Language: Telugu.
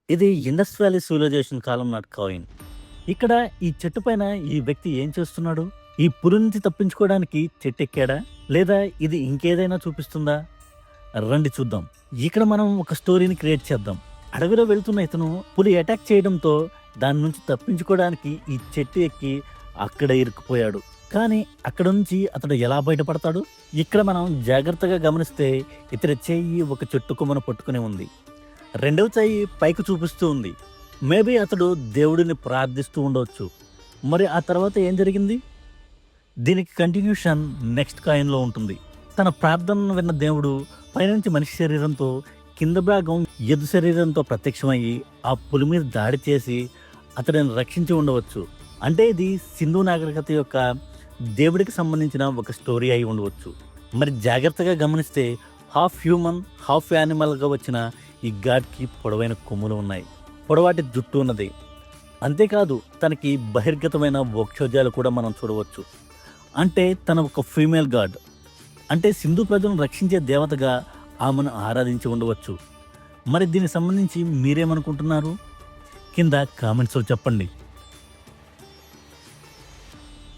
ఇది ఇండస్ వ్యాలీ సివిలైజేషన్ కాలం నాటి కాయిన్. ఇక్కడ ఈ చెట్టు పైన ఈ వ్యక్తి ఏం చేస్తున్నాడు? ఈ పులి నుంచి తప్పించుకోవడానికి చెట్టెక్కాడా? లేదా ఇది ఇంకేదైనా చూపిస్తుందా? రండి చూద్దాం. ఇక్కడ మనం ఒక స్టోరీని క్రియేట్ చేద్దాం. అడవిలో వెళ్తున్న ఇతను పులి అటాక్ చేయడంతో దాని నుంచి తప్పించుకోవడానికి ఈ చెట్టు ఎక్కి అక్కడ ఇరుక్కుపోయాడు. కానీ అక్కడ నుంచి అతడు ఎలా బయటపడతాడు? ఇక్కడ మనం జాగ్రత్తగా గమనిస్తే ఇతడి చెయ్యి ఒక చెట్టు కొమ్మను పట్టుకుని ఉంది. రెండవ చెయ్యి పైకి చూపిస్తూ ఉంది. మేబీ అతడు దేవుడిని ప్రార్థిస్తూ ఉండవచ్చు. మరి ఆ తర్వాత ఏం జరిగింది? దీనికి కంటిన్యూషన్ నెక్స్ట్ కాయిన్లో ఉంటుంది. తన ప్రార్థనను విన్న దేవుడు పైనుంచి మనిషి శరీరంతో కింద భాగం ఎద్దు శరీరంతో ప్రత్యక్షమయ్యి ఆ పులి మీద దాడి చేసి అతడిని రక్షించి ఉండవచ్చు. అంటే ఇది సింధు నాగరికత యొక్క దేవుడికి సంబంధించిన ఒక స్టోరీ అయి ఉండవచ్చు. మరి జాగ్రత్తగా గమనిస్తే హాఫ్ హ్యూమన్ హాఫ్ యానిమల్గా వచ్చిన ఈ గాడ్కి పొడవైన కొమ్ములు ఉన్నాయి, పొడవాటి జుట్టు ఉన్నది. అంతేకాదు తనకి బహిర్గతమైన వక్షోజాలు కూడా మనం చూడవచ్చు. అంటే తన ఒక ఫీమేల్ గాడ్. అంటే సింధు ప్రజలను రక్షించే దేవతగా ఆమెను ఆరాధించి ఉండవచ్చు. మరి దీనికి సంబంధించి మీరేమనుకుంటున్నారు? కింద కామెంట్స్లో చెప్పండి.